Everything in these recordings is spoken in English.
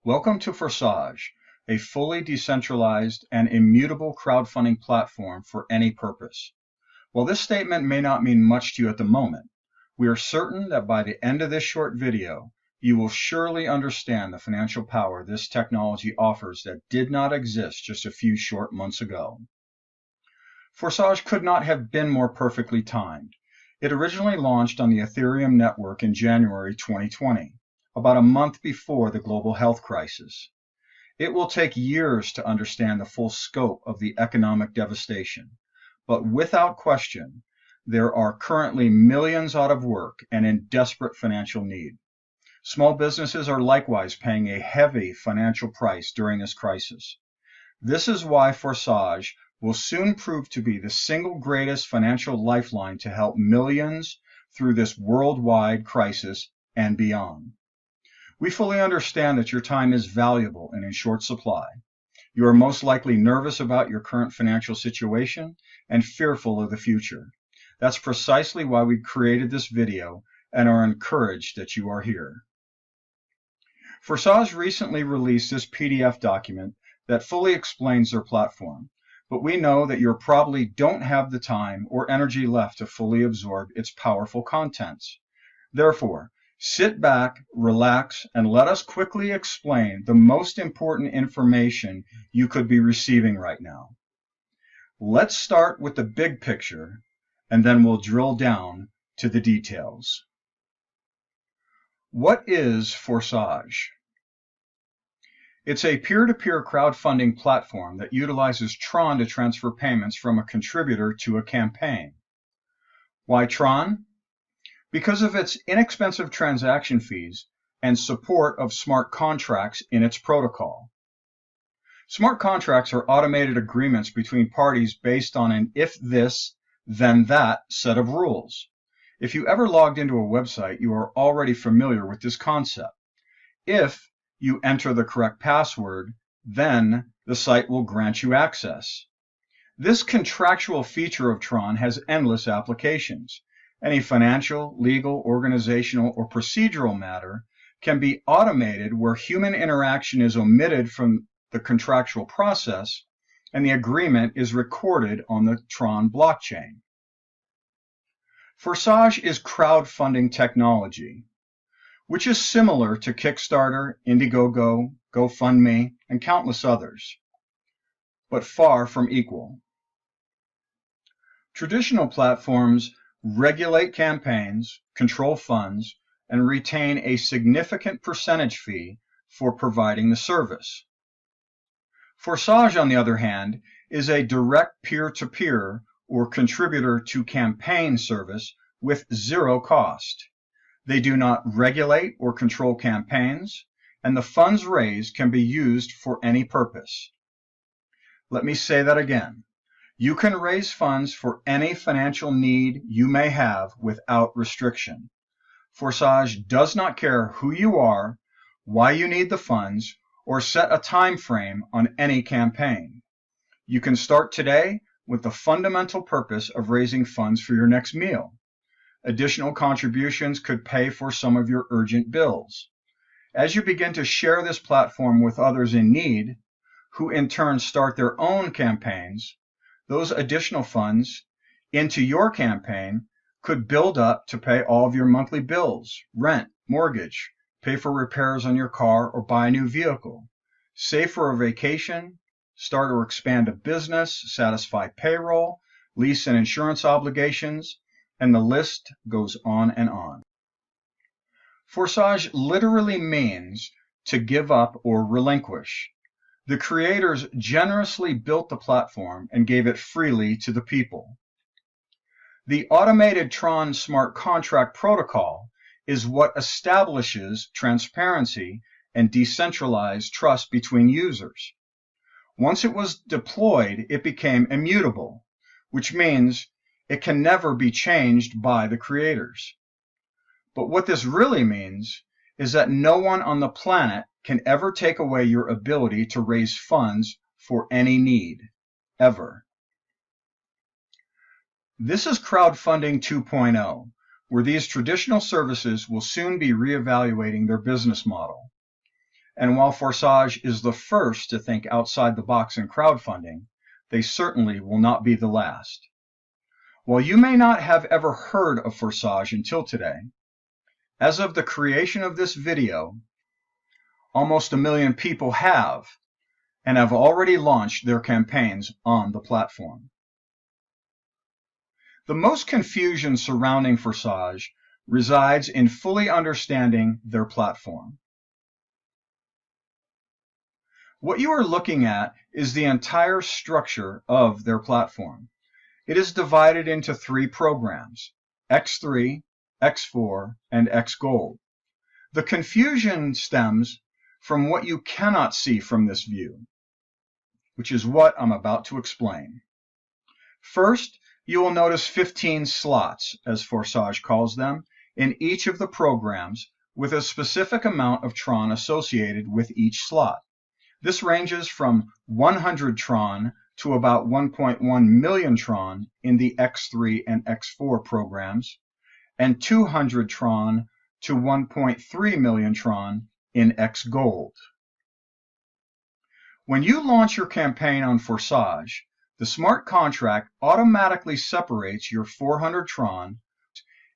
Welcome to Forsage, a fully decentralized and immutable crowdfunding platform for any purpose. While this statement may not mean much to you at the moment, we are certain that by the end of this short video, you will surely understand the financial power this technology offers that did not exist just a few short months ago. Forsage could not have been more perfectly timed. It originally launched on the Ethereum network in January 2020. About a month before the global health crisis. It will take years to understand the full scope of the economic devastation, but without question, there are currently millions out of work and in desperate financial need. Small businesses are likewise paying a heavy financial price during this crisis. This is why Forsage will soon prove to be the single greatest financial lifeline to help millions through this worldwide crisis and beyond. We fully understand that your time is valuable and in short supply. You are most likely nervous about your current financial situation and fearful of the future. That's precisely why we created this video and are encouraged that you are here. Forsage recently released this PDF document that fully explains their platform, but we know that you probably don't have the time or energy left to fully absorb its powerful contents. Therefore, sit back, relax, and let us quickly explain the most important information you could be receiving right now. Let's start with the big picture, and then we'll drill down to the details. What is Forsage? It's a peer-to-peer crowdfunding platform that utilizes Tron to transfer payments from a contributor to a campaign. Why Tron? Because of its inexpensive transaction fees and support of smart contracts in its protocol. Smart contracts are automated agreements between parties based on an if this, then that set of rules. If you ever logged into a website, you are already familiar with this concept. If you enter the correct password, then the site will grant you access. This contractual feature of Tron has endless applications. Any financial, legal, organizational, or procedural matter can be automated where human interaction is omitted from the contractual process and the agreement is recorded on the Tron blockchain. Forsage is crowdfunding technology, which is similar to Kickstarter, Indiegogo, GoFundMe, and countless others, but far from equal. Traditional platforms regulate campaigns, control funds, and retain a significant percentage fee for providing the service. Forsage, on the other hand, is a direct peer-to-peer or contributor-to-campaign service with zero cost. They do not regulate or control campaigns, and the funds raised can be used for any purpose. Let me say that again. You can raise funds for any financial need you may have without restriction. Forsage does not care who you are, why you need the funds, or set a time frame on any campaign. You can start today with the fundamental purpose of raising funds for your next meal. Additional contributions could pay for some of your urgent bills. As you begin to share this platform with others in need, who in turn start their own campaigns, those additional funds into your campaign could build up to pay all of your monthly bills, rent, mortgage, pay for repairs on your car or buy a new vehicle, save for a vacation, start or expand a business, satisfy payroll, lease and insurance obligations, and the list goes on and on. Forsage literally means to give up or relinquish. The creators generously built the platform and gave it freely to the people. The automated Tron smart contract protocol is what establishes transparency and decentralized trust between users. Once it was deployed, it became immutable, which means it can never be changed by the creators. But what this really means is that no one on the planet can ever take away your ability to raise funds for any need, ever. This is crowdfunding 2.0, where these traditional services will soon be reevaluating their business model. And while Forsage is the first to think outside the box in crowdfunding, they certainly will not be the last. While you may not have ever heard of Forsage until today, as of the creation of this video, almost 1 million people have and have already launched their campaigns on the platform. The most confusion surrounding Forsage resides in fully understanding their platform. What you are looking at is the entire structure of their platform. It is divided into 3 programs, X3, X4, and XGold. The confusion stems from what you cannot see from this view, which is what I'm about to explain. First, you will notice 15 slots, as Forsage calls them, in each of the programs with a specific amount of Tron associated with each slot. This ranges from 100 Tron to about 1.1 million Tron in the X3 and X4 programs, and 200 Tron to 1.3 million Tron in XGold. When you launch your campaign on Forsage, the smart contract automatically separates your 400 Tron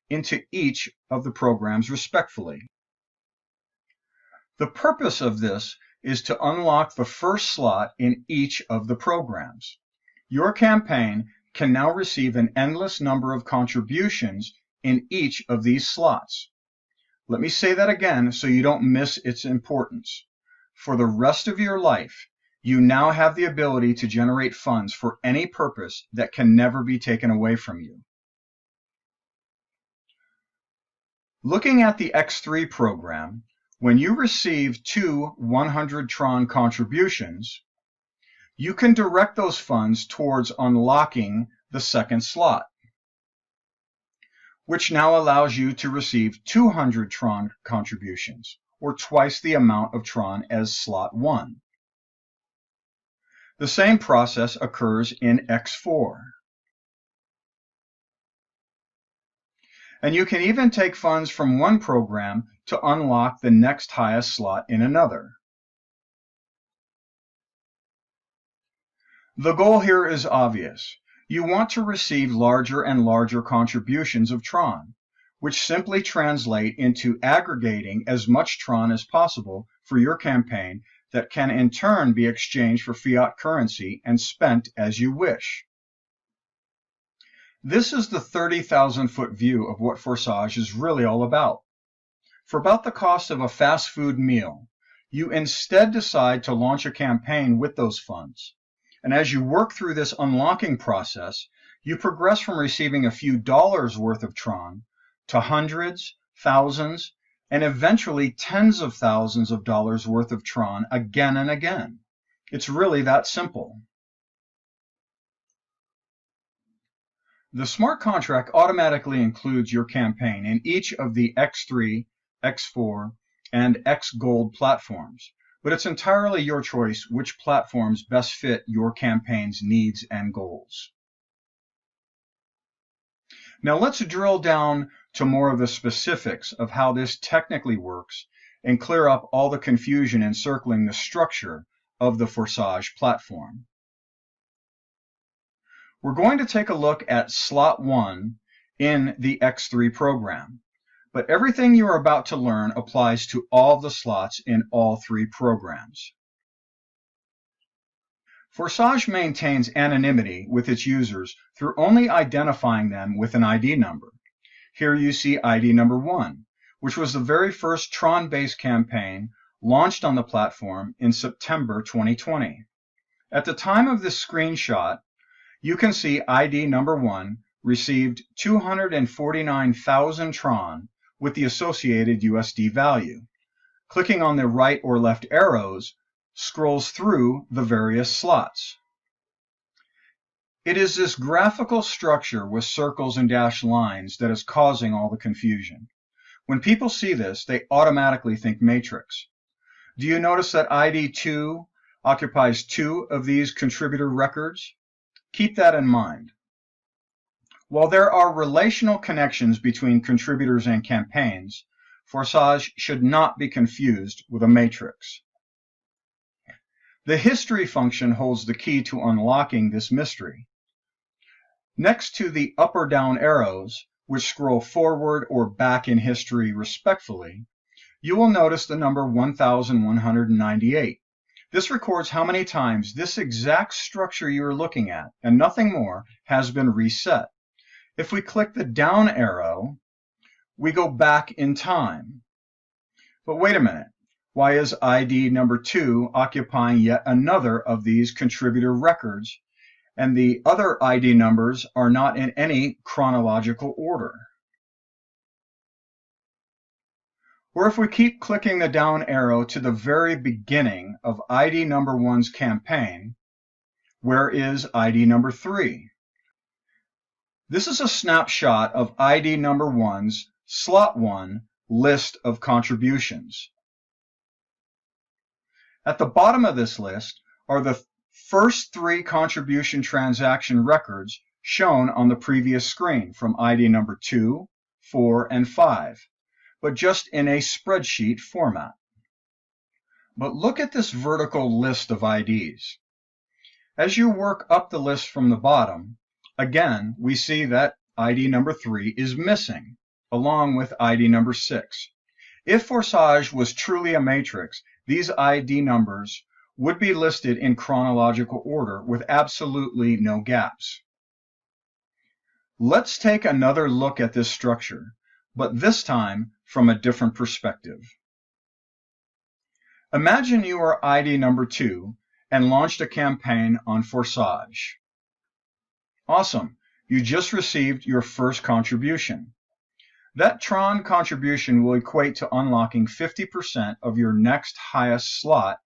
into each of the programs respectively. The purpose of this is to unlock the first slot in each of the programs. Your campaign can now receive an endless number of contributions in each of these slots. Let me say that again so you don't miss its importance. For the rest of your life, you now have the ability to generate funds for any purpose that can never be taken away from you. Looking at the X3 program, when you receive 2 100 Tron contributions, you can direct those funds towards unlocking the second slot, which now allows you to receive 200 Tron contributions, or twice the amount of Tron as slot 1. The same process occurs in X4. And you can even take funds from one program to unlock the next highest slot in another. The goal here is obvious. You want to receive larger and larger contributions of Tron, which simply translate into aggregating as much Tron as possible for your campaign that can in turn be exchanged for fiat currency and spent as you wish. This is the 30,000-foot view of what Forsage is really all about. For about the cost of a fast food meal, you instead decide to launch a campaign with those funds. And as you work through this unlocking process, you progress from receiving a few dollars worth of Tron to hundreds, thousands, and eventually tens of thousands of dollars worth of Tron again and again. It's really that simple. The smart contract automatically includes your campaign in each of the X3, X4, and XGold platforms, but it's entirely your choice which platforms best fit your campaign's needs and goals. Now let's drill down to more of the specifics of how this technically works and clear up all the confusion encircling the structure of the Forsage platform. We're going to take a look at slot 1 in the X3 program, but everything you are about to learn applies to all the slots in all 3 programs. Forsage maintains anonymity with its users through only identifying them with an ID number. Here you see ID number 1, which was the very first Tron-based campaign launched on the platform in September 2020. At the time of this screenshot, you can see ID number 1 received 249,000 Tron with the associated USD value. Clicking on the right or left arrows scrolls through the various slots. It is this graphical structure with circles and dashed lines that is causing all the confusion. When people see this, they automatically think matrix. Do you notice that ID 2 occupies 2 of these contributor records? Keep that in mind. While there are relational connections between contributors and campaigns, Forsage should not be confused with a matrix. The history function holds the key to unlocking this mystery. Next to the up or down arrows, which scroll forward or back in history respectively, you will notice the number 1198. This records how many times this exact structure you are looking at, and nothing more, has been reset. If we click the down arrow, we go back in time. But wait a minute, why is ID number 2 occupying yet another of these contributor records, and the other ID numbers are not in any chronological order? Or if we keep clicking the down arrow to the very beginning of ID number 1's campaign, where is ID number 3? This is a snapshot of ID number 1's slot 1 list of contributions. At the bottom of this list are the first 3 contribution transaction records shown on the previous screen from ID number 2, 4, and 5, but just in a spreadsheet format. But look at this vertical list of IDs. As you work up the list from the bottom, again, we see that ID number 3 is missing, along with ID number 6. If Forsage was truly a matrix, these ID numbers would be listed in chronological order with absolutely no gaps. Let's take another look at this structure, but this time from a different perspective. Imagine you are ID number 2 and launched a campaign on Forsage. Awesome, you just received your first contribution. That Tron contribution will equate to unlocking 50% of your next highest slot,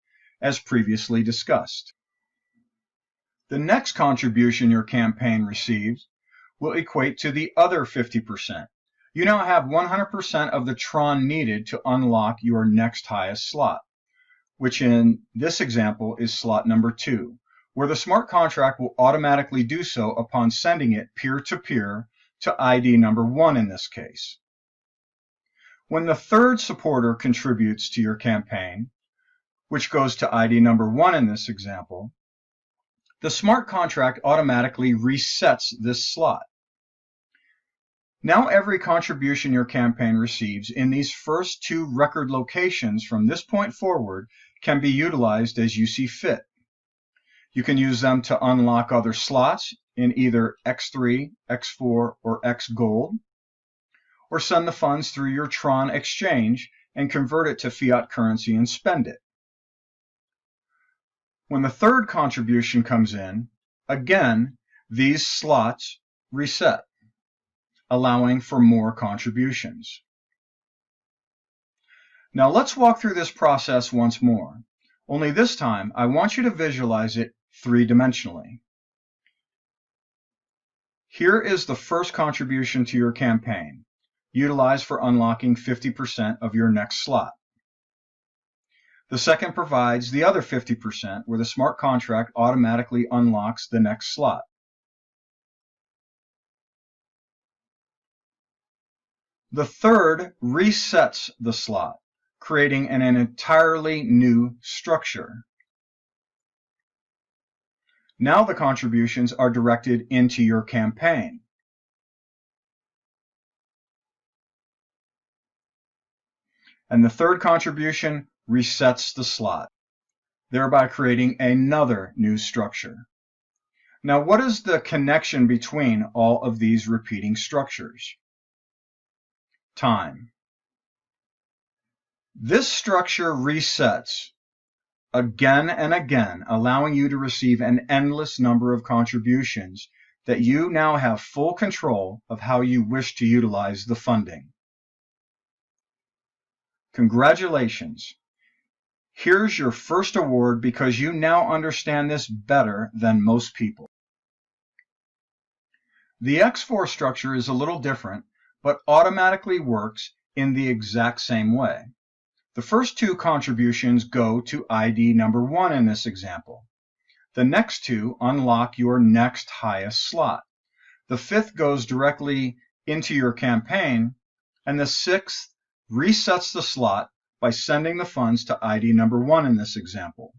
as previously discussed. The next contribution your campaign receives will equate to the other 50%. You now have 100% of the Tron needed to unlock your next highest slot, which in this example is slot number 2, where the smart contract will automatically do so upon sending it peer-to-peer to ID number 1 in this case. When the third supporter contributes to your campaign, which goes to ID number 1 in this example, the smart contract automatically resets this slot. Now every contribution your campaign receives in these first 2 record locations from this point forward can be utilized as you see fit. You can use them to unlock other slots in either X3, X4, or XGold, or send the funds through your Tron exchange and convert it to fiat currency and spend it. When the third contribution comes in, again, these slots reset, allowing for more contributions. Now let's walk through this process once more. Only this time, I want you to visualize it 3-dimensionally. Here is the first contribution to your campaign, utilized for unlocking 50% of your next slot. The second provides the other 50%, where the smart contract automatically unlocks the next slot. The third resets the slot, creating an entirely new structure. Now the contributions are directed into your campaign. And the third contribution resets the slot, thereby creating another new structure. Now, what is the connection between all of these repeating structures? Time. This structure resets again and again, allowing you to receive an endless number of contributions that you now have full control of how you wish to utilize the funding. Congratulations. Here's your first award because you now understand this better than most people. The X4 structure is a little different, but automatically works in the exact same way. The first 2 contributions go to ID number 1 in this example. The next 2 unlock your next highest slot. The 5th goes directly into your campaign, and the 6th resets the slot by sending the funds to ID number 1 in this example.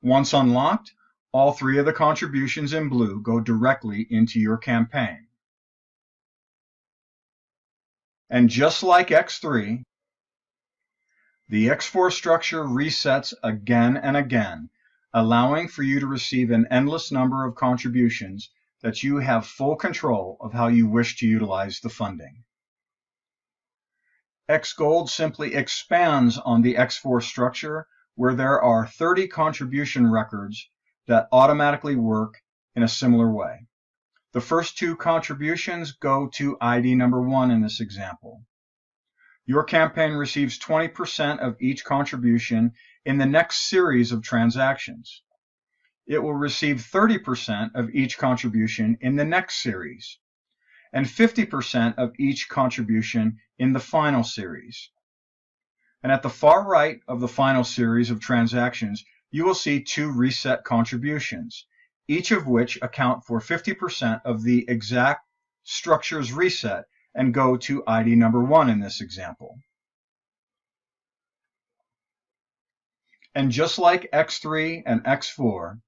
Once unlocked, all 3 of the contributions in blue go directly into your campaign. And just like X3, the X4 structure resets again and again, allowing for you to receive an endless number of contributions that you have full control of how you wish to utilize the funding. XGold simply expands on the X4 structure, where there are 30 contribution records that automatically work in a similar way. The first 2 contributions go to ID number 1 in this example. Your campaign receives 20% of each contribution in the next series of transactions. It will receive 30% of each contribution in the next series, and 50% of each contribution in the final series. And at the far right of the final series of transactions, you will see 2 reset contributions, each of which account for 50% of the exact structure's reset and go to ID number 1 in this example. And just like X3 and X4,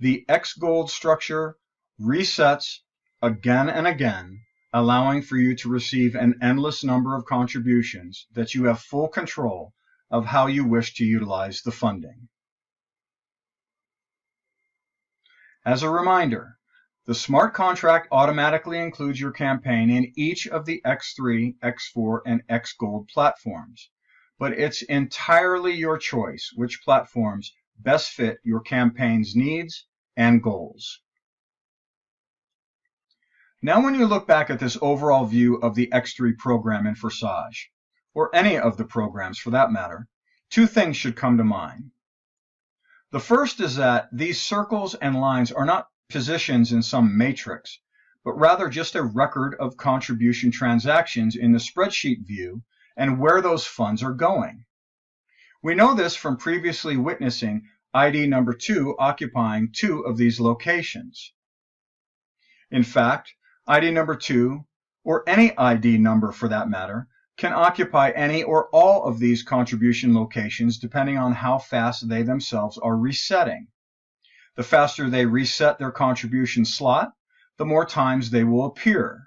the XGold structure resets again and again, allowing for you to receive an endless number of contributions that you have full control of how you wish to utilize the funding. As a reminder, the smart contract automatically includes your campaign in each of the X3, X4, and XGold platforms, but it's entirely your choice which platforms best fit your campaign's needs and goals. Now when you look back at this overall view of the X3 program in Forsage, or any of the programs for that matter, 2 things should come to mind. The first is that these circles and lines are not positions in some matrix, but rather just a record of contribution transactions in the spreadsheet view and where those funds are going. We know this from previously witnessing ID number 2 occupying 2 of these locations. In fact, ID number 2, or any ID number for that matter, can occupy any or all of these contribution locations depending on how fast they themselves are resetting. The faster they reset their contribution slot, the more times they will appear.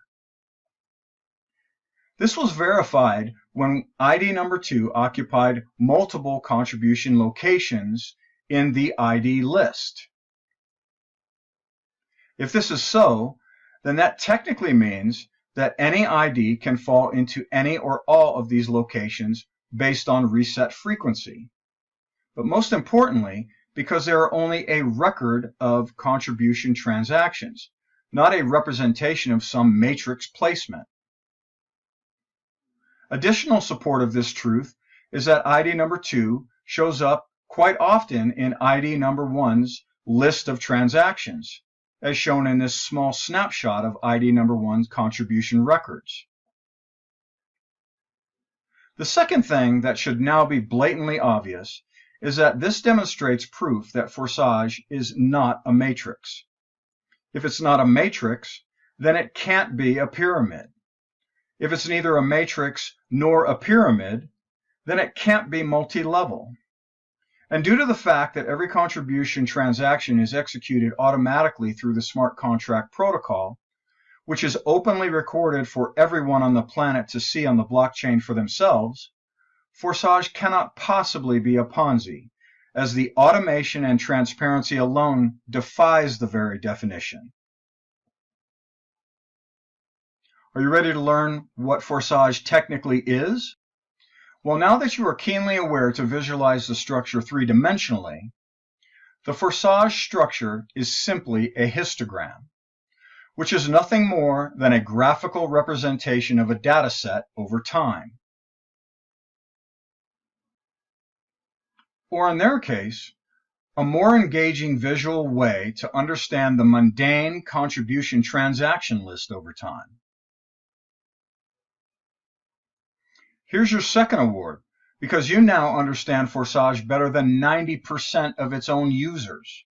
This was verified when ID number 2 occupied multiple contribution locations in the ID list. If this is so, then that technically means that any ID can fall into any or all of these locations based on reset frequency. But most importantly, because there are only a record of contribution transactions, not a representation of some matrix placement. Additional support of this truth is that ID number 2 shows up quite often in ID number 1's list of transactions, as shown in this small snapshot of ID number 1's contribution records. The second thing that should now be blatantly obvious is that this demonstrates proof that Forsage is not a matrix. If it's not a matrix, then it can't be a pyramid. If it's neither a matrix nor a pyramid, then it can't be multi-level. And due to the fact that every contribution transaction is executed automatically through the smart contract protocol, which is openly recorded for everyone on the planet to see on the blockchain for themselves, Forsage cannot possibly be a Ponzi, as the automation and transparency alone defies the very definition. Are you ready to learn what Forsage technically is? Well, now that you are keenly aware to visualize the structure 3-dimensionally, the Forsage structure is simply a histogram, which is nothing more than a graphical representation of a data set over time. Or in their case, a more engaging visual way to understand the mundane contribution transaction list over time. Here's your second award, because you now understand Forsage better than 90% of its own users.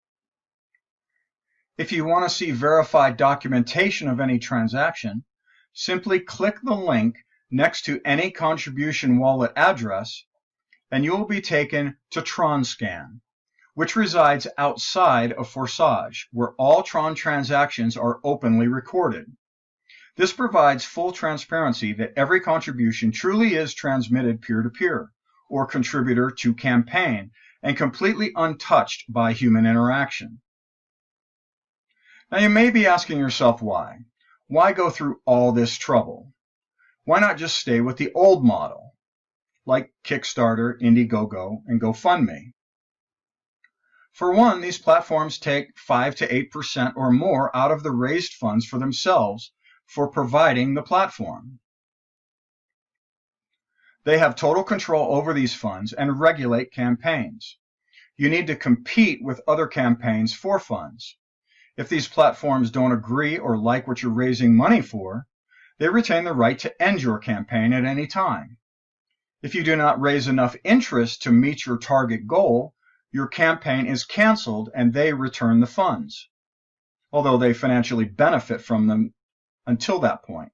If you want to see verified documentation of any transaction, simply click the link next to any contribution wallet address, and you will be taken to TronScan, which resides outside of Forsage, where all Tron transactions are openly recorded. This provides full transparency that every contribution truly is transmitted peer-to-peer, or contributor to campaign, and completely untouched by human interaction. Now you may be asking yourself why. Why go through all this trouble? Why not just stay with the old model, like Kickstarter, Indiegogo, and GoFundMe? For one, these platforms take 5 to 8% or more out of the raised funds for themselves for providing the platform. They have total control over these funds and regulate campaigns. You need to compete with other campaigns for funds. If these platforms don't agree or like what you're raising money for, they retain the right to end your campaign at any time. If you do not raise enough interest to meet your target goal, your campaign is canceled and they return the funds, although they financially benefit from them until that point.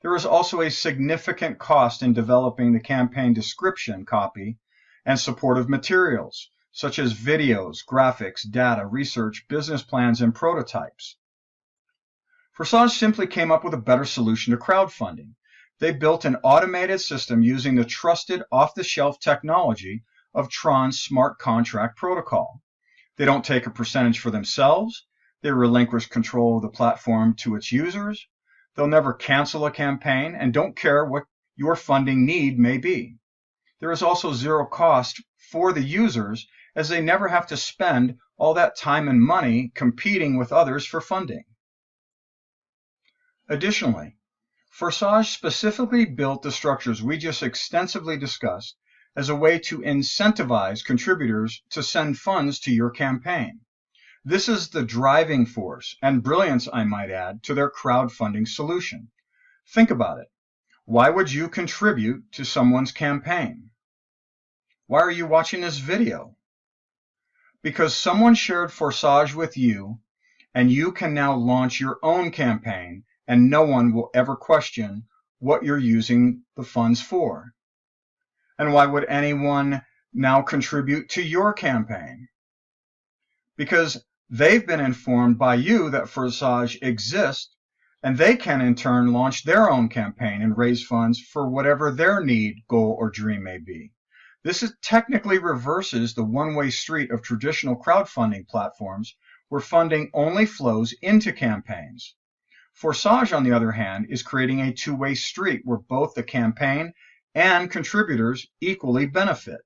There is also a significant cost in developing the campaign description copy and supportive materials, such as videos, graphics, data, research, business plans, and prototypes. Forsage simply came up with a better solution to crowdfunding. They built an automated system using the trusted off-the-shelf technology of Tron's smart contract protocol. They don't take a percentage for themselves. They relinquish control of the platform to its users. They'll never cancel a campaign and don't care what your funding need may be. There is also zero cost for the users, as they never have to spend all that time and money competing with others for funding. Additionally, Forsage specifically built the structures we just extensively discussed as a way to incentivize contributors to send funds to your campaign. This is the driving force and brilliance, I might add, to their crowdfunding solution. Think about it. Why would you contribute to someone's campaign? Why are you watching this video? Because someone shared Forsage with you, and you can now launch your own campaign, and no one will ever question what you're using the funds for. And why would anyone now contribute to your campaign? Because they've been informed by you that Forsage exists, and they can in turn launch their own campaign and raise funds for whatever their need, goal, or dream may be. This technically reverses the one-way street of traditional crowdfunding platforms where funding only flows into campaigns. Forsage, on the other hand, is creating a two-way street where both the campaign and contributors equally benefit.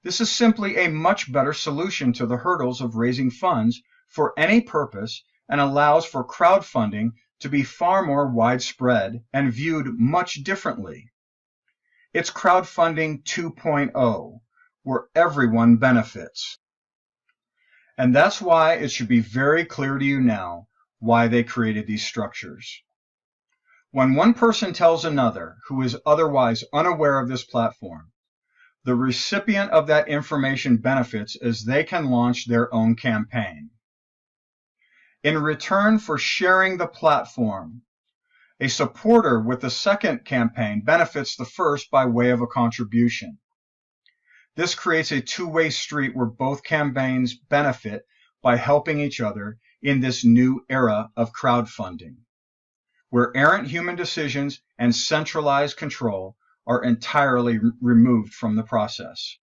This is simply a much better solution to the hurdles of raising funds for any purpose and allows for crowdfunding to be far more widespread and viewed much differently. It's crowdfunding 2.0, where everyone benefits. And that's why it should be very clear to you now why they created these structures. When one person tells another who is otherwise unaware of this platform, the recipient of that information benefits as they can launch their own campaign. In return for sharing the platform, a supporter with the second campaign benefits the first by way of a contribution. This creates a two-way street where both campaigns benefit by helping each other in this new era of crowdfunding, where errant human decisions and centralized control are entirely removed from the process.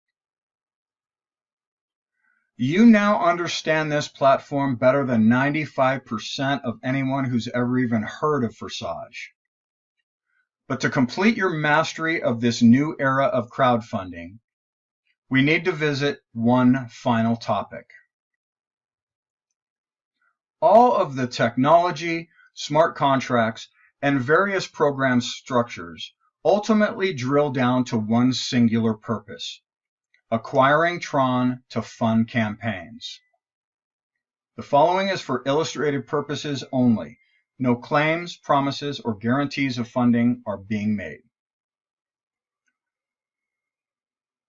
You now understand this platform better than 95% of anyone who's ever even heard of Forsage. But to complete your mastery of this new era of crowdfunding, we need to visit one final topic. All of the technology, smart contracts, and various program structures ultimately drill down to one singular purpose: acquiring Tron to fund campaigns. The following is for illustrative purposes only. No claims, promises, or guarantees of funding are being made.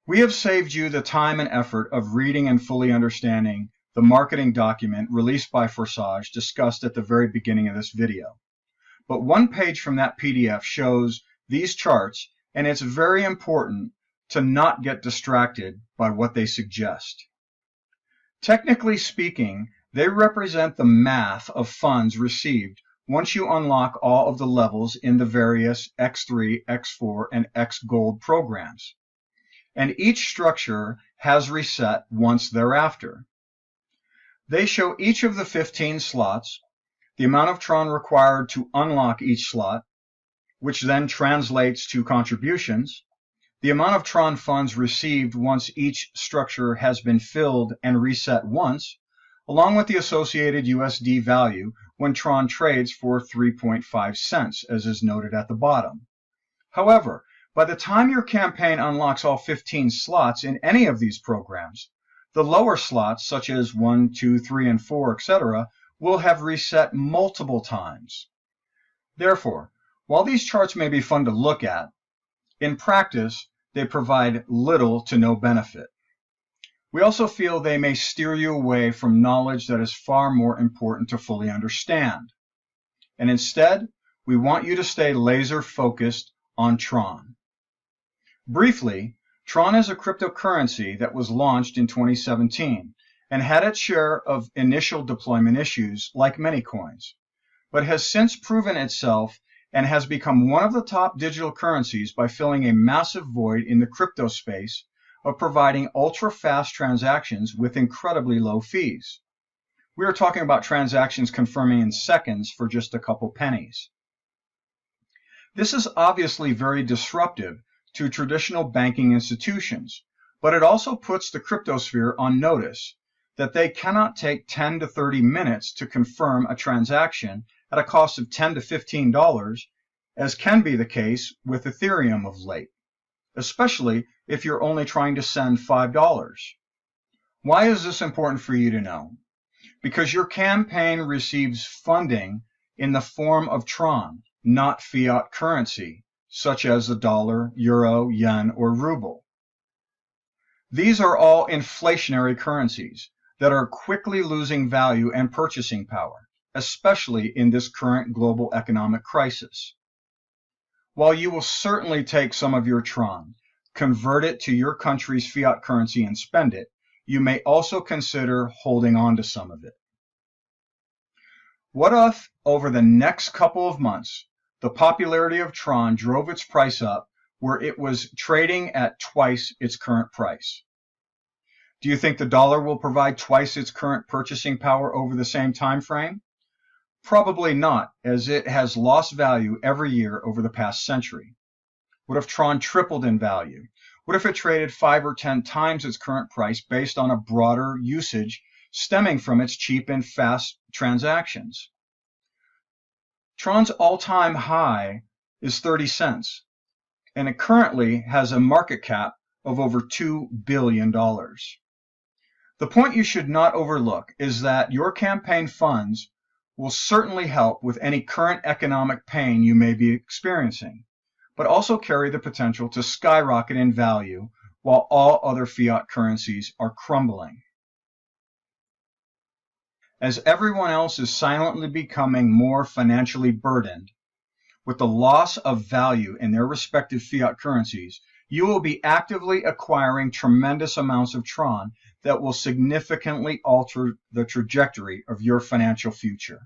We have saved you the time and effort of reading and fully understanding the marketing document released by Forsage discussed at the very beginning of this video. But one page from that PDF shows these charts, and it's very important to not get distracted by what they suggest. Technically speaking, they represent the math of funds received once you unlock all of the levels in the various X3, X4, and XGold programs. And each structure has reset once thereafter. They show each of the 15 slots, the amount of Tron required to unlock each slot, which then translates to contributions, the amount of Tron funds received once each structure has been filled and reset once, along with the associated USD value when Tron trades for 3.5 cents, as is noted at the bottom. However, by the time your campaign unlocks all 15 slots in any of these programs, the lower slots, such as 1, 2, 3, and 4, etc., will have reset multiple times. Therefore, while these charts may be fun to look at, in practice, they provide little to no benefit. We also feel they may steer you away from knowledge that is far more important to fully understand. And instead, we want you to stay laser focused on Tron. Briefly, Tron is a cryptocurrency that was launched in 2017 and had its share of initial deployment issues like many coins, but has since proven itself and has become one of the top digital currencies by filling a massive void in the crypto space of providing ultra-fast transactions with incredibly low fees. We are talking about transactions confirming in seconds for just a couple pennies. This is obviously very disruptive to traditional banking institutions, but it also puts the cryptosphere on notice that they cannot take 10 to 30 minutes to confirm a transaction at a cost of $10 to $15, as can be the case with Ethereum of late, especially if you're only trying to send $5. Why is this important for you to know? Because your campaign receives funding in the form of Tron, not fiat currency, such as the dollar, euro, yen, or ruble. These are all inflationary currencies that are quickly losing value and purchasing power, especially in this current global economic crisis. While you will certainly take some of your Tron, convert it to your country's fiat currency and spend it, you may also consider holding on to some of it. What if, over the next couple of months, the popularity of Tron drove its price up where it was trading at twice its current price? Do you think the dollar will provide twice its current purchasing power over the same time frame? Probably not, as it has lost value every year over the past century. What if Tron tripled in value? What if it traded 5 or 10 times its current price based on a broader usage stemming from its cheap and fast transactions? Tron's all-time high is 30 cents, and it currently has a market cap of over $2 billion. The point you should not overlook is that your campaign funds will certainly help with any current economic pain you may be experiencing, but also carry the potential to skyrocket in value while all other fiat currencies are crumbling. As everyone else is silently becoming more financially burdened with the loss of value in their respective fiat currencies, you will be actively acquiring tremendous amounts of Tron that will significantly alter the trajectory of your financial future.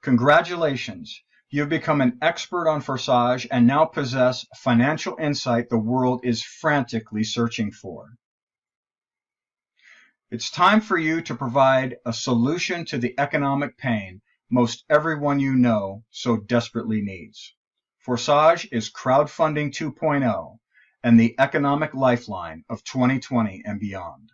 Congratulations! You've become an expert on Forsage and now possess financial insight the world is frantically searching for. It's time for you to provide a solution to the economic pain most everyone you know so desperately needs. Forsage is crowdfunding 2.0 and the economic lifeline of 2020 and beyond.